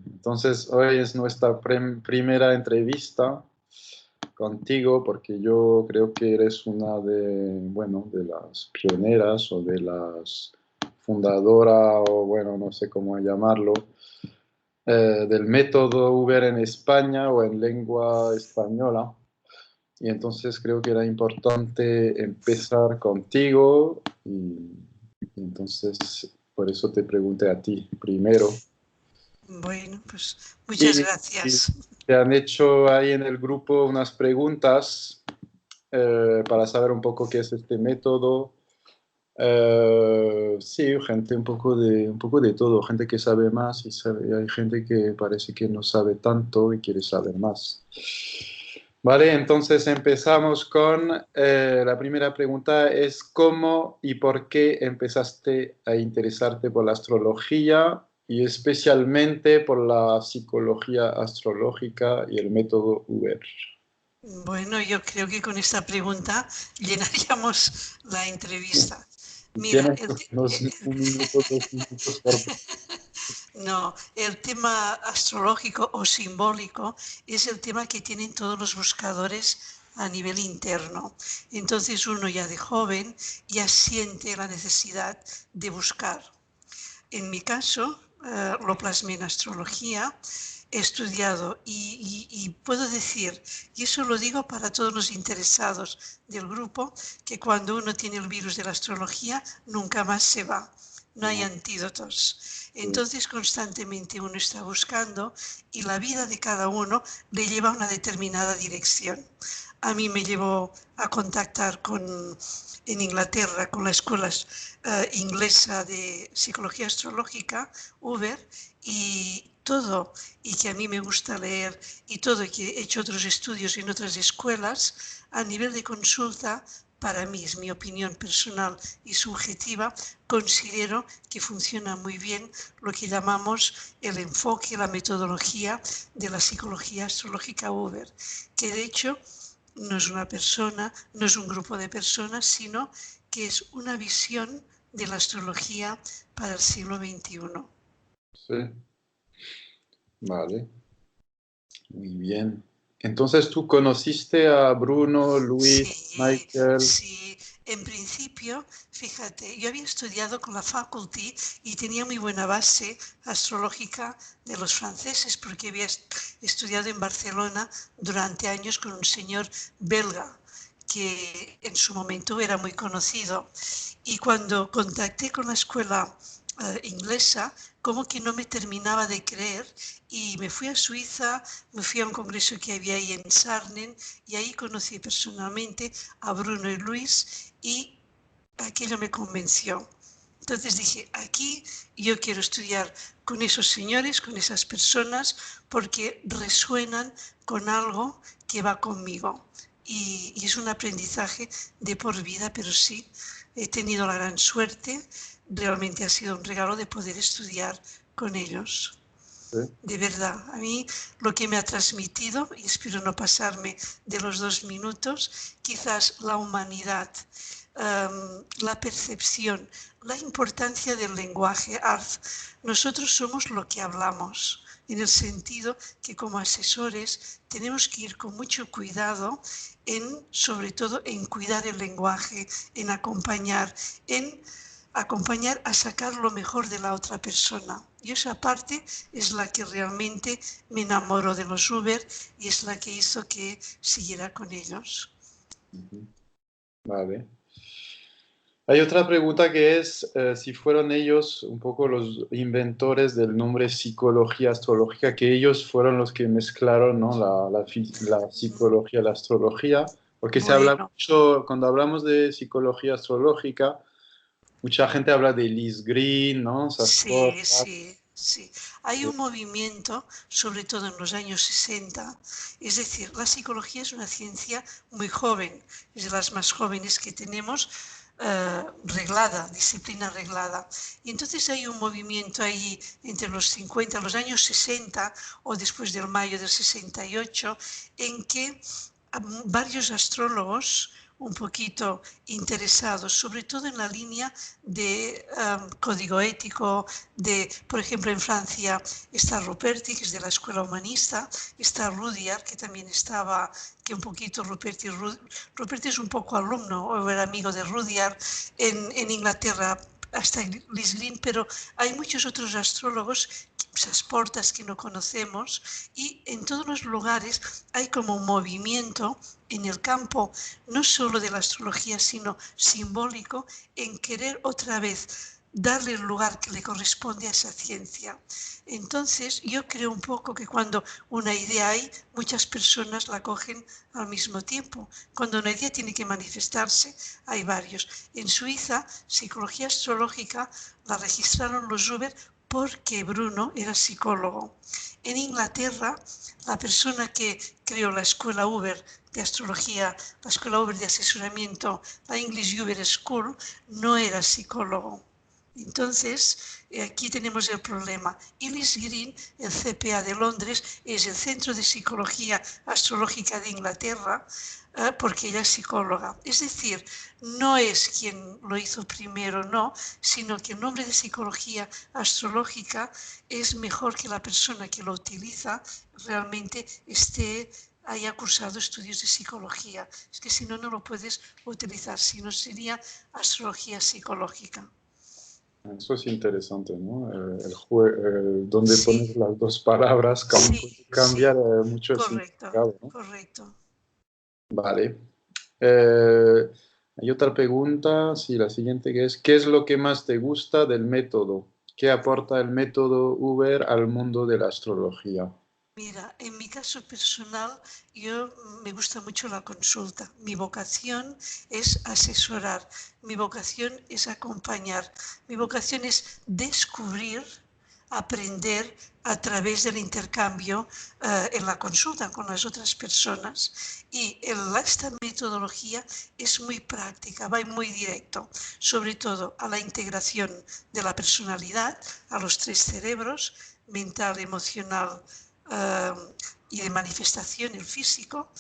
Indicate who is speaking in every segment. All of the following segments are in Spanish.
Speaker 1: bien. Entonces, hoy es nuestra primera entrevista contigo porque yo creo que eres una de las pioneras o de las fundadoras, o bueno, no sé cómo llamarlo, del método Uber en España o en lengua española. Y entonces creo que era importante empezar contigo y entonces por eso te pregunté a ti primero.
Speaker 2: Bueno, pues muchas
Speaker 1: Y
Speaker 2: gracias.
Speaker 1: te han hecho ahí en el grupo unas preguntas para saber un poco qué es este método. Sí, gente un poco de todo, gente que sabe más y hay gente que parece que no sabe tanto y quiere saber más. Vale, entonces empezamos con la primera pregunta es ¿cómo y por qué empezaste a interesarte por la astrología y especialmente por la psicología astrológica y el método Uber?
Speaker 2: Bueno, yo creo que con esta pregunta llenaríamos la entrevista. Mira,
Speaker 1: Tienes un minuto, 2 minutos por...
Speaker 2: no, el tema astrológico o simbólico es el tema que tienen todos los buscadores a nivel interno. Entonces uno ya de joven ya siente la necesidad de buscar. En mi caso, lo plasmé en astrología, he estudiado y puedo decir, y eso lo digo para todos los interesados del grupo, que cuando uno tiene el virus de la astrología nunca más se va, no hay antídotos. Entonces constantemente uno está buscando y la vida de cada uno le lleva a una determinada dirección. A mí me llevó a contactar en Inglaterra con la escuela inglesa de psicología astrológica, Uber, y todo, y que a mí me gusta leer y todo, y que he hecho otros estudios en otras escuelas, a nivel de consulta, para mí es mi opinión personal y subjetiva, considero que funciona muy bien lo que llamamos el enfoque, la metodología de la psicología astrológica Uber, que de hecho no es una persona, no es un grupo de personas, sino que es una visión de la astrología para el siglo XXI.
Speaker 1: Sí, vale, muy bien. Entonces, ¿tú conociste a Bruno, Luis,
Speaker 2: Sí,
Speaker 1: Michael?
Speaker 2: sí. En principio, fíjate, yo había estudiado con la faculty y tenía muy buena base astrológica de los franceses porque había estudiado en Barcelona durante años con un señor belga que en su momento era muy conocido. Y cuando contacté con la escuela inglesa, como que no me terminaba de creer y me fui a Suiza, me fui a un congreso que había ahí en Sarnen y ahí conocí personalmente a Bruno y Luis y aquello me convenció. Entonces dije, aquí yo quiero estudiar con esos señores, con esas personas, porque resuenan con algo que va conmigo. Y es un aprendizaje de por vida, pero sí, he tenido la gran suerte, realmente ha sido un regalo de poder estudiar con ellos.
Speaker 1: Sí,
Speaker 2: De verdad, a mí lo que me ha transmitido, y espero no pasarme de los 2 minutos, quizás la humanidad, la percepción, la importancia del lenguaje, Arth. Nosotros somos lo que hablamos, en el sentido que como asesores tenemos que ir con mucho cuidado en, sobre todo, en cuidar el lenguaje, en acompañar a sacar lo mejor de la otra persona. Y esa parte es la que realmente me enamoró de los Uber y es la que hizo que siguiera con ellos.
Speaker 1: vale. Hay otra pregunta que es si fueron ellos un poco los inventores del nombre psicología astrológica, que ellos fueron los que mezclaron, ¿no? La psicología y la astrología, porque se habla
Speaker 2: Bueno,
Speaker 1: mucho, cuando hablamos de psicología astrológica, mucha gente habla de Liz Green, ¿no? Esas
Speaker 2: sí,
Speaker 1: cosas.
Speaker 2: sí, sí. Hay un movimiento, sobre todo en los años 60, es decir, la psicología es una ciencia muy joven, es de las más jóvenes que tenemos, reglada, disciplina reglada. Y entonces hay un movimiento ahí entre los 50, los años 60 o después del mayo del 68, en que varios astrólogos un poquito interesados, sobre todo en la línea de código ético, por ejemplo, en Francia está Ruperti, que es de la escuela humanista, está Rudyard, que también estaba, que un poquito Ruperti es un poco alumno o era amigo de Rudyard, en Inglaterra hasta Liz Green, pero hay muchos otros astrólogos, esas portas que no conocemos, y en todos los lugares hay como un movimiento en el campo, no solo de la astrología, sino simbólico, en querer otra vez darle el lugar que le corresponde a esa ciencia. Entonces, yo creo un poco que cuando una idea hay, muchas personas la cogen al mismo tiempo. Cuando una idea tiene que manifestarse, hay varios. En Suiza, psicología astrológica la registraron los Huber porque Bruno era psicólogo. En Inglaterra, la persona que creó la escuela Huber de astrología, la escuela Huber de asesoramiento, la English Huber School, no era psicólogo. Entonces, aquí tenemos el problema. Liz Green, el CPA de Londres, es el Centro de Psicología Astrológica de Inglaterra, porque ella es psicóloga. Es decir, no es quien lo hizo primero, no, sino que el nombre de psicología astrológica es mejor que la persona que lo utiliza realmente haya cursado estudios de psicología. Es que si no, no lo puedes utilizar, si no sería astrología psicológica.
Speaker 1: Eso es interesante, ¿no? Donde
Speaker 2: Sí,
Speaker 1: pones las dos palabras
Speaker 2: sí,
Speaker 1: puede cambiar
Speaker 2: sí,
Speaker 1: mucho el
Speaker 2: correcto,
Speaker 1: significado, ¿no?
Speaker 2: correcto.
Speaker 1: Vale. Eh, Hay otra pregunta, sí, la siguiente que es, ¿qué es lo que más te gusta del método? ¿Qué aporta el método Uber al mundo de la astrología?
Speaker 2: Mira, en mi caso personal, me gusta mucho la consulta. Mi vocación es asesorar, mi vocación es acompañar, mi vocación es descubrir, aprender a través del intercambio en la consulta con las otras personas. Y esta metodología es muy práctica, va muy directo, sobre todo a la integración de la personalidad, a los tres cerebros, mental, emocional, y de manifestación, el físico,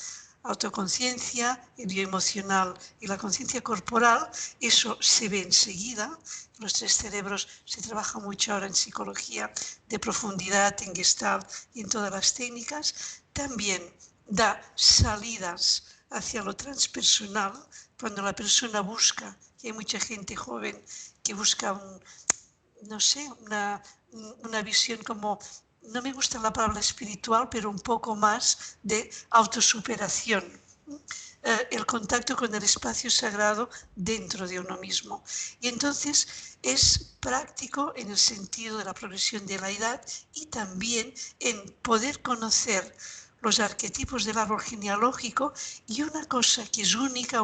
Speaker 2: autoconciencia, el bioemocional y la conciencia corporal. Eso se ve enseguida. Los tres cerebros se trabaja mucho ahora en psicología de profundidad, en Gestalt y en todas las técnicas. También da salidas hacia lo transpersonal, cuando la persona busca, y hay mucha gente joven que busca no sé, una visión como, no me gusta la palabra espiritual, pero un poco más de autosuperación. El contacto con el espacio sagrado dentro de uno mismo. Y entonces es práctico en el sentido de la progresión de la edad y también en poder conocer los arquetipos del árbol genealógico y una cosa que es única,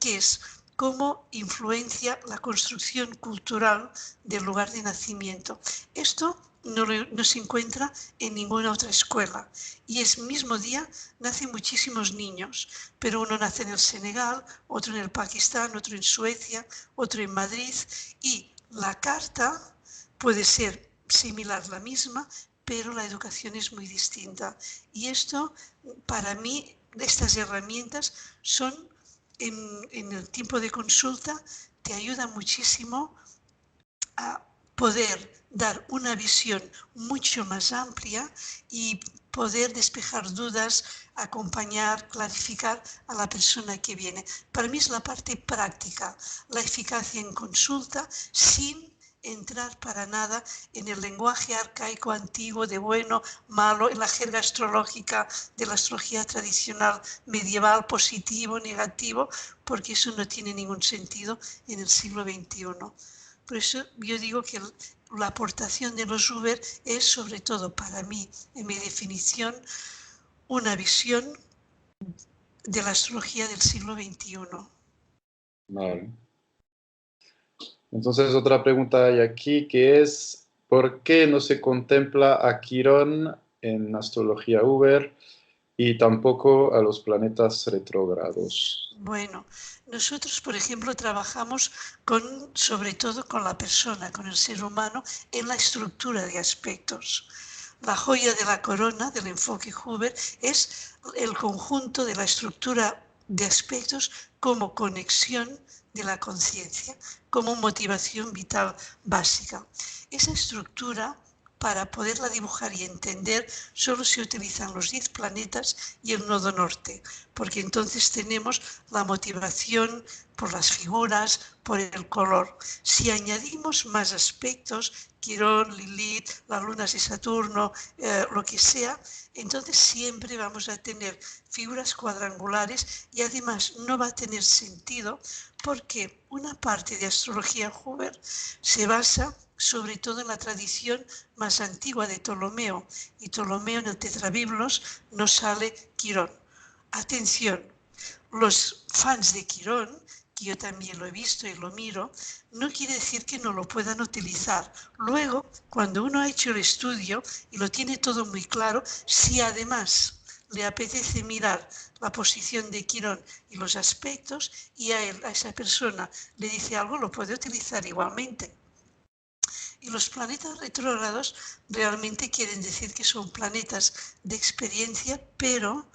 Speaker 2: que es cómo influencia la construcción cultural del lugar de nacimiento. Esto no se encuentra en ninguna otra escuela. Y el mismo día nacen muchísimos niños, pero uno nace en el Senegal, otro en el Pakistán, otro en Suecia, otro en Madrid, y la carta puede ser similar la misma, pero la educación es muy distinta. Y esto, para mí, estas herramientas son en el tiempo de consulta, te ayuda muchísimo a poder dar una visión mucho más amplia y poder despejar dudas, acompañar, clarificar a la persona que viene. Para mí es la parte práctica, la eficacia en consulta sin entrar para nada en el lenguaje arcaico antiguo de bueno, malo, en la jerga astrológica de la astrología tradicional medieval, positivo, negativo, porque eso no tiene ningún sentido en el siglo XXI. Por eso yo digo que la aportación de los Uber es, sobre todo para mí, en mi definición, una visión de la astrología del siglo XXI.
Speaker 1: Vale. Entonces, otra pregunta hay aquí que es, ¿por qué no se contempla a Quirón en astrología Uber y tampoco a los planetas retrógrados?
Speaker 2: Bueno, nosotros, por ejemplo, trabajamos sobre todo con la persona, con el ser humano, en la estructura de aspectos. La joya de la corona del enfoque Huber es el conjunto de la estructura de aspectos como conexión de la conciencia, como motivación vital básica. Esa estructura, para poderla dibujar y entender, solo se utilizan los 10 planetas y el nodo norte, porque entonces tenemos la motivación por las figuras, por el color. Si añadimos más aspectos, Quirón, Lilith, las lunas de Saturno, lo que sea, entonces siempre vamos a tener figuras cuadrangulares y además no va a tener sentido porque una parte de astrología Huber se basa sobre todo en la tradición más antigua de Ptolomeo, y Ptolomeo en el Tetrabiblos nos sale Quirón. Atención, los fans de Quirón, que yo también lo he visto y lo miro, no quiere decir que no lo puedan utilizar. Luego, cuando uno ha hecho el estudio y lo tiene todo muy claro, si además le apetece mirar la posición de Quirón y los aspectos, y a esa persona le dice algo, lo puede utilizar igualmente. Y los planetas retrógrados realmente quieren decir que son planetas de experiencia, pero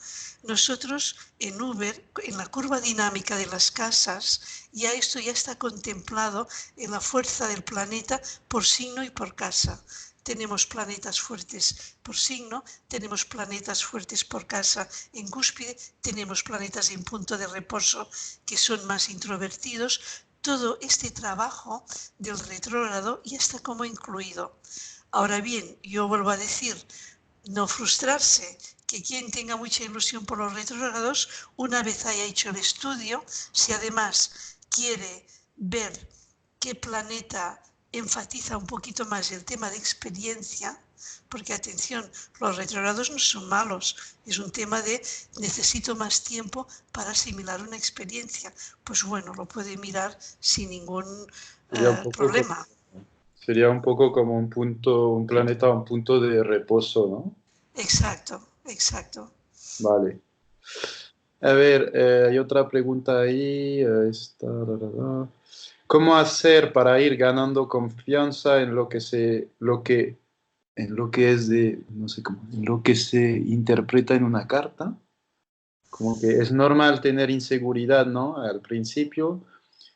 Speaker 2: nosotros en Uber, en la curva dinámica de las casas, esto ya está contemplado en la fuerza del planeta por signo y por casa. Tenemos planetas fuertes por signo, tenemos planetas fuertes por casa en cúspide, tenemos planetas en punto de reposo que son más introvertidos. Todo este trabajo del retrógrado ya está como incluido. Ahora bien, yo vuelvo a decir, no frustrarse, que quien tenga mucha ilusión por los retrógrados, una vez haya hecho el estudio, si además quiere ver qué planeta enfatiza un poquito más el tema de experiencia, porque atención, los retrógrados no son malos, es un tema de necesito más tiempo para asimilar una experiencia. Pues bueno, lo puede mirar sin ningún problema.
Speaker 1: Sería un poco como un punto, un planeta, un punto de reposo, ¿no?
Speaker 2: Exacto, exacto.
Speaker 1: Vale. A ver, hay otra pregunta ahí. ¿Cómo hacer para ir ganando confianza en lo que es de, no sé cómo, en lo que se interpreta en una carta? Como que es normal tener inseguridad, ¿no? Al principio.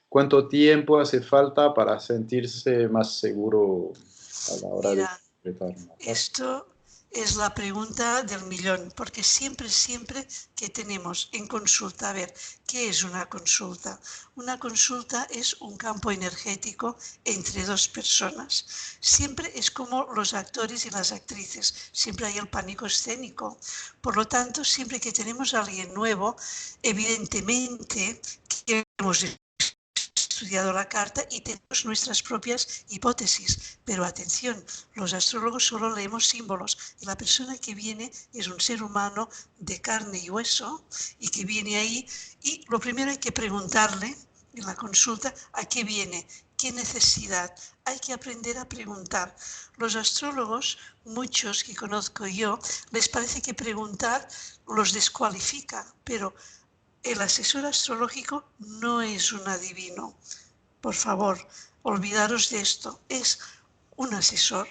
Speaker 1: ¿Cuánto tiempo hace falta para sentirse más seguro a la hora de
Speaker 2: Mira,
Speaker 1: interpretar una carta?
Speaker 2: esto es la pregunta del millón, porque siempre que tenemos en consulta, a ver, ¿qué es una consulta? Una consulta es un campo energético entre dos personas. Siempre es como los actores y las actrices, siempre hay el pánico escénico. Por lo tanto, siempre que tenemos a alguien nuevo, evidentemente que hemos estudiado la carta y tenemos nuestras propias hipótesis. Pero atención, los astrólogos solo leemos símbolos y la persona que viene es un ser humano de carne y hueso y que viene ahí, y lo primero hay que preguntarle en la consulta a qué viene, qué necesidad. Hay que aprender a preguntar. Los astrólogos, muchos que conozco yo, les parece que preguntar los descualifica, pero el asesor astrológico no es un adivino. Por favor, olvidaros de esto. Es un asesor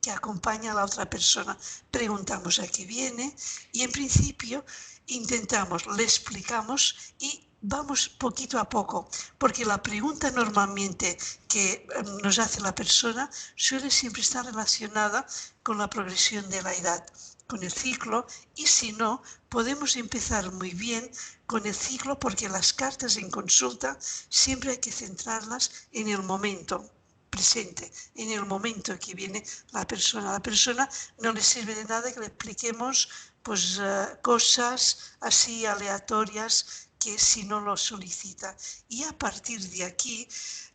Speaker 2: que acompaña a la otra persona. Preguntamos a qué viene y en principio intentamos, le explicamos y vamos poquito a poco, porque la pregunta normalmente que nos hace la persona suele siempre estar relacionada con la progresión de la edad, con el ciclo, y si no, podemos empezar muy bien con el ciclo, porque las cartas en consulta siempre hay que centrarlas en el momento presente, en el momento que viene la persona. A la persona no le sirve de nada que le expliquemos pues, cosas así aleatorias que si no lo solicita. Y a partir de aquí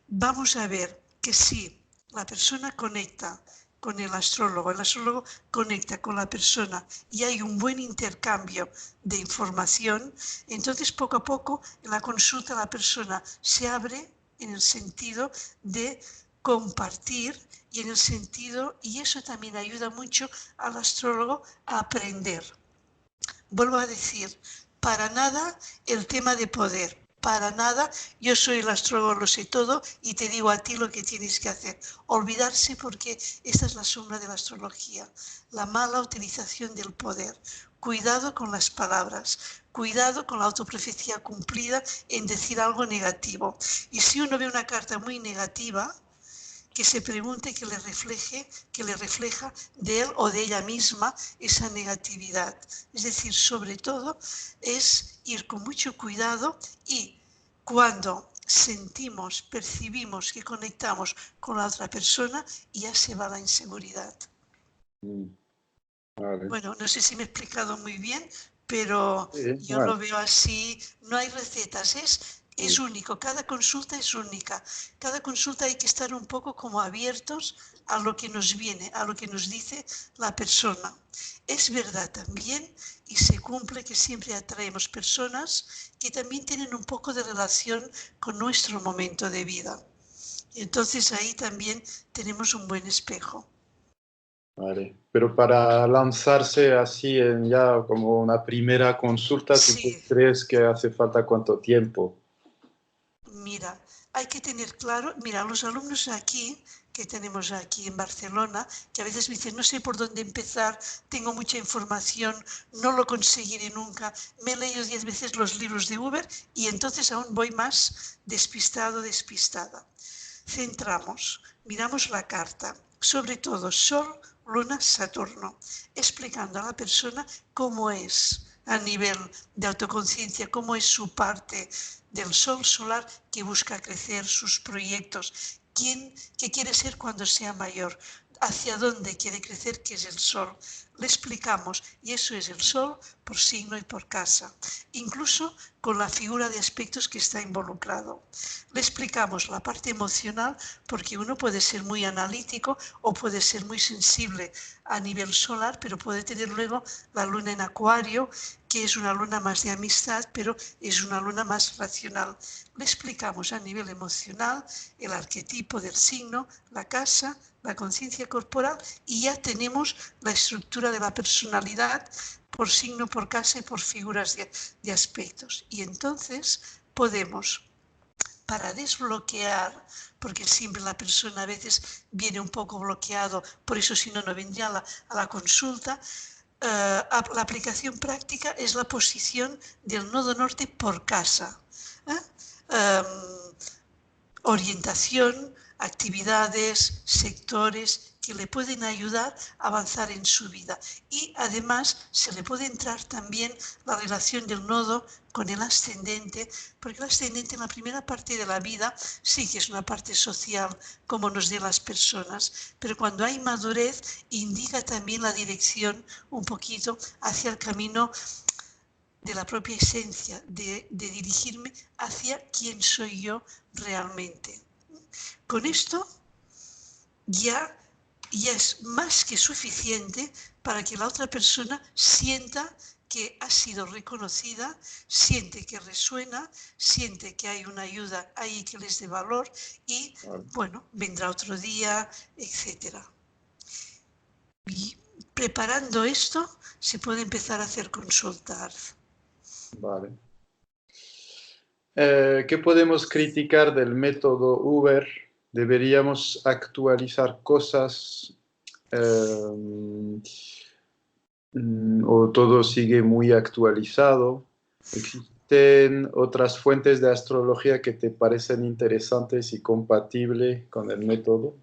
Speaker 2: vamos a ver que si la persona conecta con el astrólogo conecta con la persona y hay un buen intercambio de información, entonces poco a poco en la consulta la persona se abre en el sentido de compartir y en el sentido, y eso también ayuda mucho al astrólogo a aprender. Vuelvo a decir, para nada el tema de poder. Para nada, yo soy el astrólogo, lo sé todo y te digo a ti lo que tienes que hacer. Olvidarse, porque esta es la sombra de la astrología, la mala utilización del poder. cuidado con las palabras, cuidado con la autoprofecía cumplida en decir algo negativo. Y si uno ve una carta muy negativa, que se pregunte que le refleja de él o de ella misma esa negatividad. Es decir, sobre todo es ir con mucho cuidado y cuando sentimos, percibimos que conectamos con la otra persona, ya se va la inseguridad.
Speaker 1: Vale.
Speaker 2: Bueno, no sé si me he explicado muy bien, pero yo
Speaker 1: Bueno,
Speaker 2: lo veo así, no hay recetas, es
Speaker 1: sí,
Speaker 2: único, cada consulta es única, cada consulta hay que estar un poco como abiertos a lo que nos viene, a lo que nos dice la persona. Es verdad también y se cumple que siempre atraemos personas que también tienen un poco de relación con nuestro momento de vida. Entonces ahí también tenemos un buen espejo.
Speaker 1: vale. Pero para lanzarse así en ya como una primera consulta, ¿tú
Speaker 2: Sí,
Speaker 1: crees que hace falta cuánto tiempo?
Speaker 2: mira, hay que tener claro, mira, los alumnos aquí, que tenemos aquí en Barcelona, que a veces me dicen, no sé por dónde empezar, tengo mucha información, no lo conseguiré nunca, me he leído 10 veces los libros de Uber y entonces aún voy más despistado, despistada. Centramos, miramos la carta, sobre todo Sol, Luna, Saturno, explicando a la persona cómo es a nivel de autoconciencia, cómo es su parte del Sol solar que busca crecer, sus proyectos, qué quiere ser cuando sea mayor, hacia dónde quiere crecer, que es el Sol. Le explicamos, y eso es el Sol por signo y por casa, incluso con la figura de aspectos que está involucrado. Le explicamos la parte emocional porque uno puede ser muy analítico o puede ser muy sensible a nivel solar, pero puede tener luego la luna en Acuario, que es una luna más de amistad, pero es una luna más racional. Le explicamos a nivel emocional el arquetipo del signo, la casa, la conciencia corporal y ya tenemos la estructura de la personalidad por signo, por casa y por figuras de aspectos. Y entonces podemos, para desbloquear, porque siempre la persona a veces viene un poco bloqueado, por eso si no, no vendría a la consulta. La aplicación práctica es la posición del nodo norte por casa. ¿eh? Orientación, actividades, sectores que le pueden ayudar a avanzar en su vida. Y además se le puede entrar también la relación del nodo con el ascendente, porque el ascendente en la primera parte de la vida sí que es una parte social, como nos de las personas, pero cuando hay madurez indica también la dirección un poquito hacia el camino de la propia esencia, de dirigirme hacia quién soy yo realmente. Con esto ya es más que suficiente para que la otra persona sienta que ha sido reconocida, siente que resuena, siente que hay una ayuda ahí que les dé valor y,
Speaker 1: Vale.
Speaker 2: bueno, vendrá otro día, etc. Y preparando esto se puede empezar a hacer consultas.
Speaker 1: Vale. ¿Qué podemos criticar del método Uber? ¿Deberíamos actualizar cosas o todo sigue muy actualizado? ¿Existen otras fuentes de astrología que te parecen interesantes y compatibles con el método?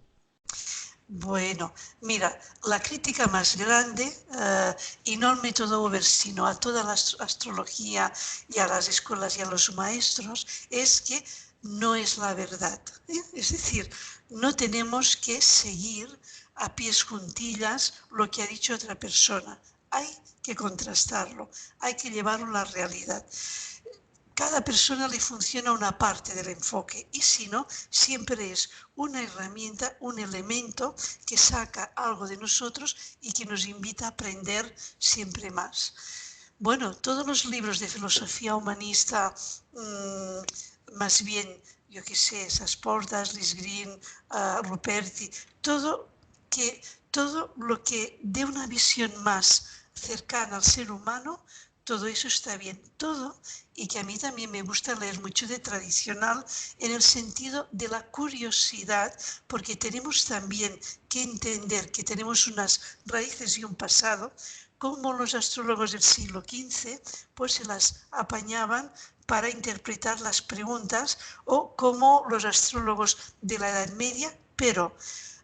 Speaker 2: Bueno, mira, la crítica más grande, y no al método Uber, sino a toda la astrología y a las escuelas y a los maestros, es que no es la verdad. Es decir, no tenemos que seguir a pies juntillas lo que ha dicho otra persona. Hay que contrastarlo, hay que llevarlo a la realidad. Cada persona le funciona una parte del enfoque y si no, siempre es una herramienta, un elemento que saca algo de nosotros y que nos invita a aprender siempre más. Bueno, todos los libros de filosofía humanista, más bien, yo qué sé, Sasportas, Lis Green, Ruperti, todo, todo lo que dé una visión más cercana al ser humano, todo eso está bien, todo, y que a mí también me gusta leer mucho de tradicional en el sentido de la curiosidad, porque tenemos también que entender que tenemos unas raíces y un pasado, como los astrólogos del siglo XV pues se las apañaban para interpretar las preguntas, o como los astrólogos de la Edad Media, pero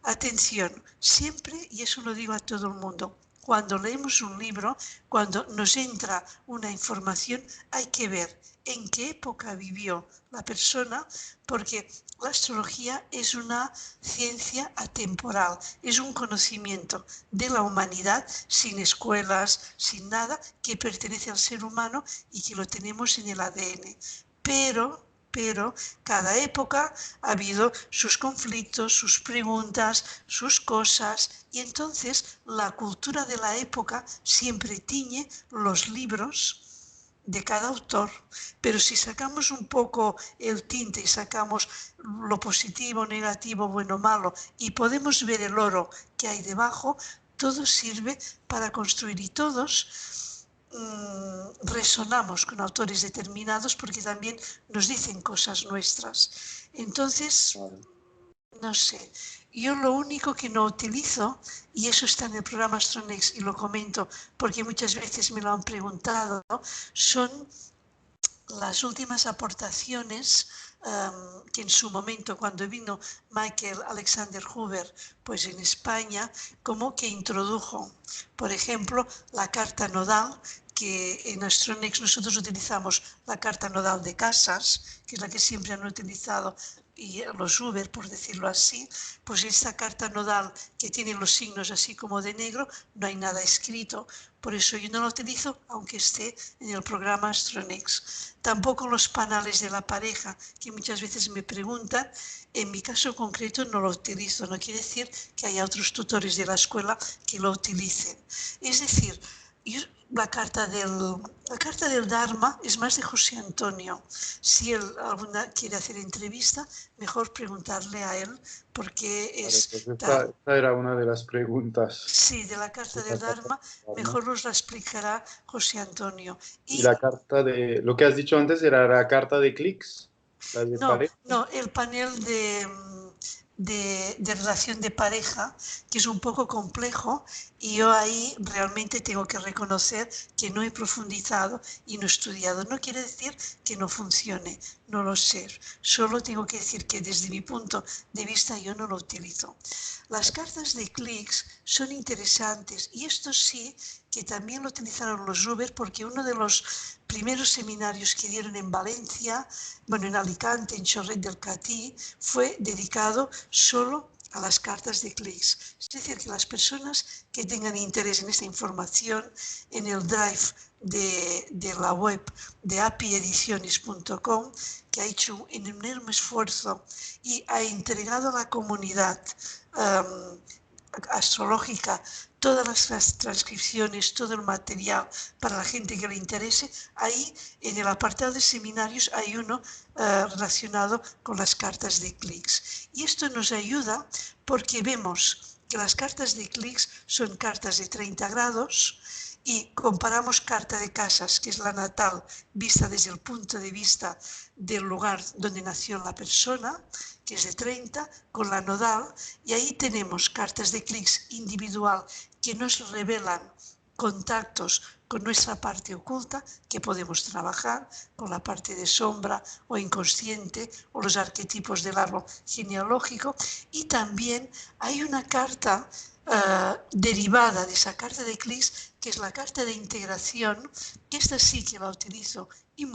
Speaker 2: atención, siempre, y eso lo digo a todo el mundo, cuando leemos un libro, cuando nos entra una información, hay que ver en qué época vivió la persona, porque la astrología es una ciencia atemporal, es un conocimiento de la humanidad sin escuelas, sin nada, que pertenece al ser humano y que lo tenemos en el ADN. Pero cada época ha habido sus conflictos, sus preguntas, sus cosas, y entonces la cultura de la época siempre tiñe los libros de cada autor. Pero si sacamos un poco el tinte y sacamos lo positivo, negativo, bueno, malo, y podemos ver el oro que hay debajo, todo sirve para construir, y todos resonamos con autores determinados porque también nos dicen cosas nuestras. Entonces,
Speaker 1: Vale.
Speaker 2: no sé, yo lo único que no utilizo, y eso está en el programa Astronex y lo comento porque muchas veces me lo han preguntado, son las últimas aportaciones que en su momento, cuando vino Michael Alexander Hoover pues en España, como que introdujo, por ejemplo, la carta nodal, que en Astronex nosotros utilizamos la carta nodal de casas, que es la que siempre han utilizado y los Uber, por decirlo así, pues esta carta nodal que tiene los signos así como de negro, no hay nada escrito, por eso yo no la utilizo, aunque esté en el programa Astronex. Tampoco los panales de la pareja, que muchas veces me preguntan, en mi caso concreto no lo utilizo, no quiere decir que haya otros tutores de la escuela que lo utilicen. Es decir, la carta del Dharma es más de José Antonio. Si él alguna quiere hacer entrevista, mejor preguntarle a él, porque
Speaker 1: Vale,
Speaker 2: es
Speaker 1: pues
Speaker 2: tal.
Speaker 1: esta era una de las preguntas
Speaker 2: Sí, de la carta
Speaker 1: de
Speaker 2: del
Speaker 1: la carta
Speaker 2: Dharma,
Speaker 1: de Dharma.
Speaker 2: mejor nos la explicará José Antonio.
Speaker 1: Y
Speaker 2: Y
Speaker 1: la carta de, lo que has dicho antes era la carta de clics, la de
Speaker 2: no,
Speaker 1: pareja.
Speaker 2: no, el panel de relación de pareja, que es un poco complejo, y yo ahí realmente tengo que reconocer que no he profundizado y no he estudiado. No quiere decir que no funcione, no lo sé. Solo tengo que decir que desde mi punto de vista yo no lo utilizo. Las cartas de clics son interesantes, y esto sí que también lo utilizaron los Uber, porque uno de los primeros seminarios que dieron en Valencia, bueno, en Alicante, en Chorret del Catí, fue dedicado solo a las cartas de clics. Es decir, que las personas que tengan interés en esta información, en el drive de la web de apiediciones.com, que ha hecho un enorme esfuerzo y ha entregado a la comunidad astrológica todas las transcripciones, todo el material para la gente que le interese. Ahí en el apartado de seminarios hay uno relacionado con las cartas de clics. Y esto nos ayuda porque vemos que las cartas de clics son cartas de 30 grados, y comparamos carta de casas, que es la natal, vista desde el punto de vista del lugar donde nació la persona, que es de 30, con la nodal, y ahí tenemos cartas de clics individual que nos revelan contactos con nuestra parte oculta, que podemos trabajar con la parte de sombra o inconsciente o los arquetipos del árbol genealógico. Y también hay una carta derivada de esa carta de clics, que es la carta de integración, que esta sí que la utilizo y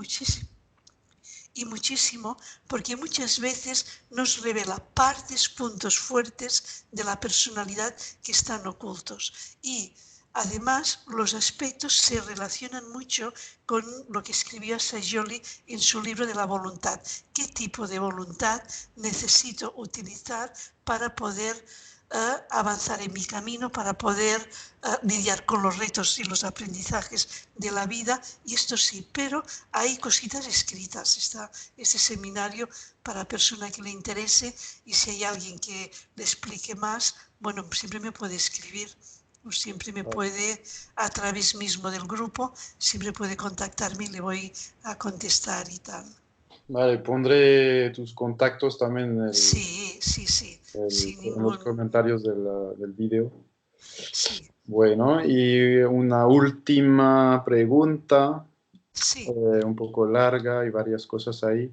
Speaker 2: muchísimo, porque muchas veces nos revela partes, puntos fuertes de la personalidad que están ocultos. Y además los aspectos se relacionan mucho con lo que escribió Sajoli en su libro de la voluntad. ¿Qué tipo de voluntad necesito utilizar para poder avanzar en mi camino, para poder lidiar con los retos y los aprendizajes de la vida? Y esto sí, pero hay cositas escritas. Está este seminario para la persona que le interese, y si hay alguien que le explique más, bueno, siempre me puede escribir pues siempre me puede, a través mismo del grupo, siempre puede contactarme y le voy a contestar y tal.
Speaker 1: Vale, pondré tus contactos también
Speaker 2: Sí, sí, sí, sin
Speaker 1: en los
Speaker 2: ningún...
Speaker 1: comentarios del vídeo.
Speaker 2: Sí,
Speaker 1: Bueno, y una última pregunta,
Speaker 2: sí.
Speaker 1: un poco larga y varias cosas ahí.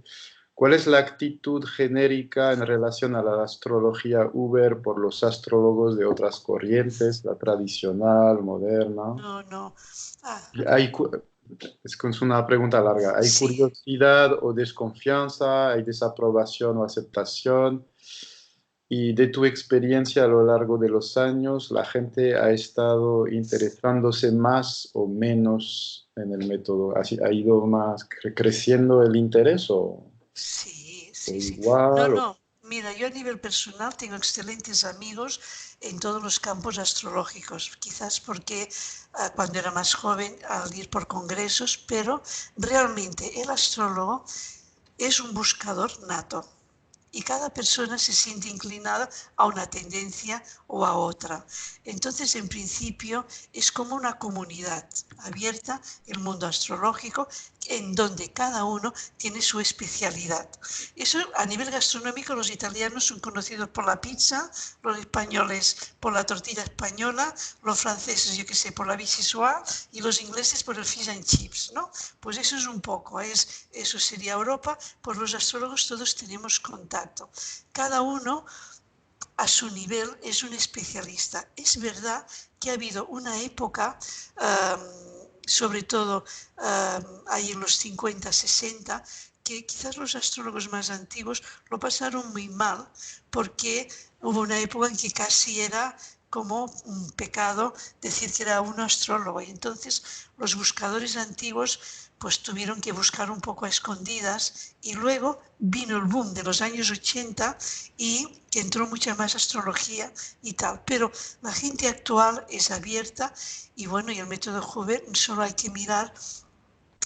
Speaker 1: ¿Cuál es la actitud genérica en relación a la astrología Uber por los astrólogos de otras corrientes, la tradicional, moderna?
Speaker 2: No, no. Ah,
Speaker 1: Hay, es una pregunta larga. ¿Hay
Speaker 2: sí.
Speaker 1: curiosidad o desconfianza? ¿Hay desaprobación o aceptación? Y de tu experiencia a lo largo de los años, ¿la gente ha estado interesándose más o menos en el método? ¿Ha ido más creciendo el interés
Speaker 2: Sí,
Speaker 1: o
Speaker 2: sí, sí. No,
Speaker 1: igual?
Speaker 2: no. Mira, yo a nivel personal tengo excelentes amigos en todos los campos astrológicos, quizás porque cuando era más joven al ir por congresos, pero realmente el astrólogo es un buscador nato y cada persona se siente inclinada a una tendencia o a otra. Entonces, en principio, es como una comunidad abierta, el mundo astrológico, en donde cada uno tiene su especialidad. Eso a nivel gastronómico, los italianos son conocidos por la pizza, los españoles por la tortilla española, los franceses, yo qué sé, por la vichyssoise y los ingleses por el fish and chips, ¿no? Pues eso es un poco, eso sería Europa, pues los astrólogos todos tenemos contacto. Cada uno a su nivel es un especialista. Es verdad que ha habido una época, sobre todo ahí en los 50, 60, que quizás los astrólogos más antiguos lo pasaron muy mal porque hubo una época en que casi era como un pecado decir que era un astrólogo y entonces los buscadores antiguos pues tuvieron que buscar un poco a escondidas y luego vino el boom de los años 80 y que entró mucha más astrología y tal. Pero la gente actual es abierta y bueno, y el método Hoover solo hay que mirar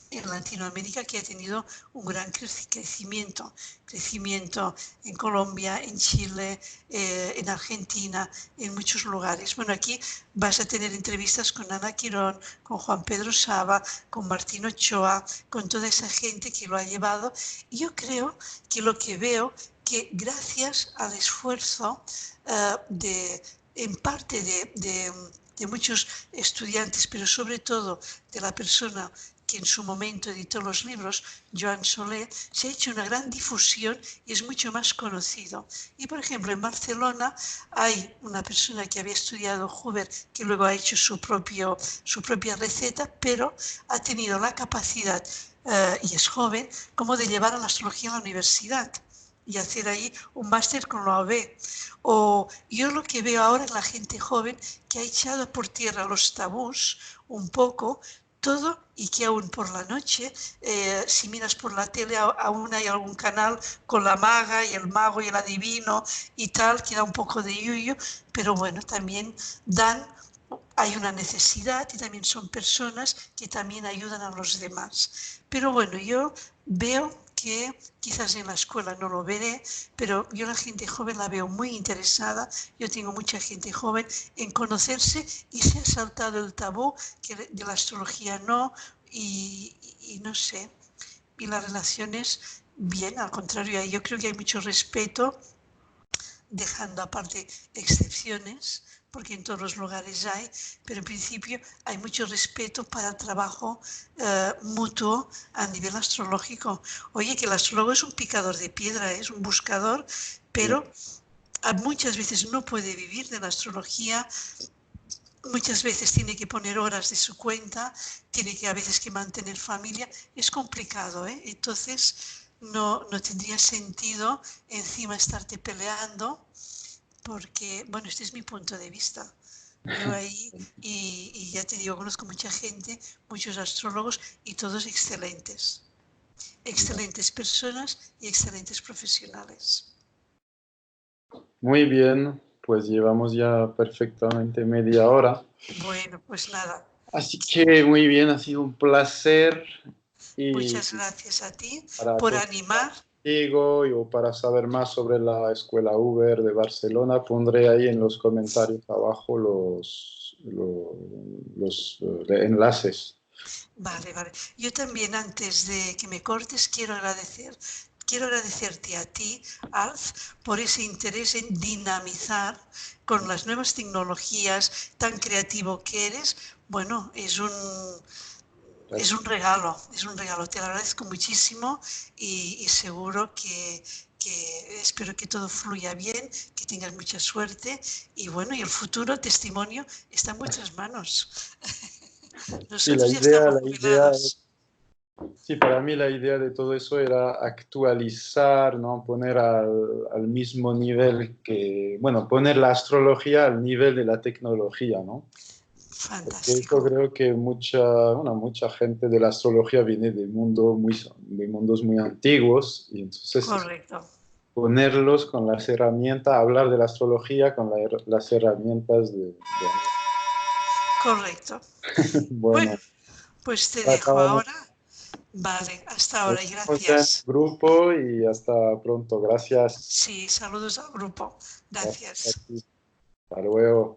Speaker 2: en Latinoamérica que ha tenido un gran crecimiento en Colombia, en Chile, en Argentina, en muchos lugares. Bueno, aquí vas a tener entrevistas con Ana Quirón, con Juan Pedro Saba, con Martín Ochoa, con toda esa gente que lo ha llevado. Y yo creo que lo que veo que gracias al esfuerzo en parte de muchos estudiantes, pero sobre todo de la persona que en su momento editó los libros, Joan Soler, se ha hecho una gran difusión y es mucho más conocido. Y por ejemplo, en Barcelona hay una persona que había estudiado Hoover que luego ha hecho su propia receta, pero ha tenido la capacidad, y es joven, como de llevar a la astrología a la universidad y hacer ahí un máster con la OB. O yo lo que veo ahora es la gente joven que ha echado por tierra los tabús un poco, todo, y que aún por la noche, si miras por la tele, aún hay algún canal con la maga y el mago y el adivino y tal, que da un poco de yuyu, pero bueno, también hay una necesidad y también son personas que también ayudan a los demás. Pero bueno, yo veo que quizás en la escuela no lo veré, pero yo la gente joven la veo muy interesada. Yo tengo mucha gente joven en conocerse y se ha saltado el tabú que de la astrología no y no sé. Y las relaciones, bien, al contrario, yo creo que hay mucho respeto, dejando aparte excepciones, porque en todos los lugares hay, pero en principio hay mucho respeto para el trabajo mutuo a nivel astrológico. Oye, que el astrólogo es un picador de piedra, es un buscador, pero muchas veces no puede vivir de la astrología, muchas veces tiene que poner horas de su cuenta, tiene que a veces que mantener familia, es complicado, ¿eh? Entonces no tendría sentido encima estarte peleando porque, bueno, este es mi punto de vista. Yo ahí, y ya te digo, conozco mucha gente, muchos astrólogos y todos excelentes. Excelentes personas y excelentes profesionales.
Speaker 1: Muy bien, pues llevamos ya perfectamente media hora.
Speaker 2: Bueno, pues nada,
Speaker 1: Así que muy bien, ha sido un placer y
Speaker 2: muchas gracias a ti
Speaker 1: para
Speaker 2: por
Speaker 1: contactar
Speaker 2: animar.
Speaker 1: contigo o para saber más sobre la Escuela Uber de Barcelona, pondré ahí en los comentarios abajo enlaces.
Speaker 2: Vale, vale. Yo también, antes de que me cortes, quiero agradecerte a ti, Alf, por ese interés en dinamizar con las nuevas tecnologías, tan creativo que eres. Bueno, es un regalo, te lo agradezco muchísimo y seguro que espero que todo fluya bien, que tengas mucha suerte y bueno, y el futuro testimonio está en vuestras manos.
Speaker 1: Sí,
Speaker 2: Nosotros ya estamos jubilados.
Speaker 1: sí, para mí la idea de todo eso era actualizar, ¿no? Poner al mismo nivel bueno, poner la astrología al nivel de la tecnología, ¿no? Porque eso
Speaker 2: Fantástico.
Speaker 1: creo que mucha gente de la astrología viene de mundos muy antiguos y entonces
Speaker 2: Correcto.
Speaker 1: ponerlos con las herramientas, hablar de la astrología con las herramientas
Speaker 2: Correcto. Bueno,
Speaker 1: bueno,
Speaker 2: pues te dejo
Speaker 1: acabamos.
Speaker 2: ahora. Vale, hasta
Speaker 1: Nos
Speaker 2: ahora y
Speaker 1: vemos ya en el
Speaker 2: gracias.
Speaker 1: grupo y hasta pronto. Gracias.
Speaker 2: Sí, saludos al grupo.
Speaker 1: Gracias a
Speaker 2: Gracias.
Speaker 1: ti. Hasta luego.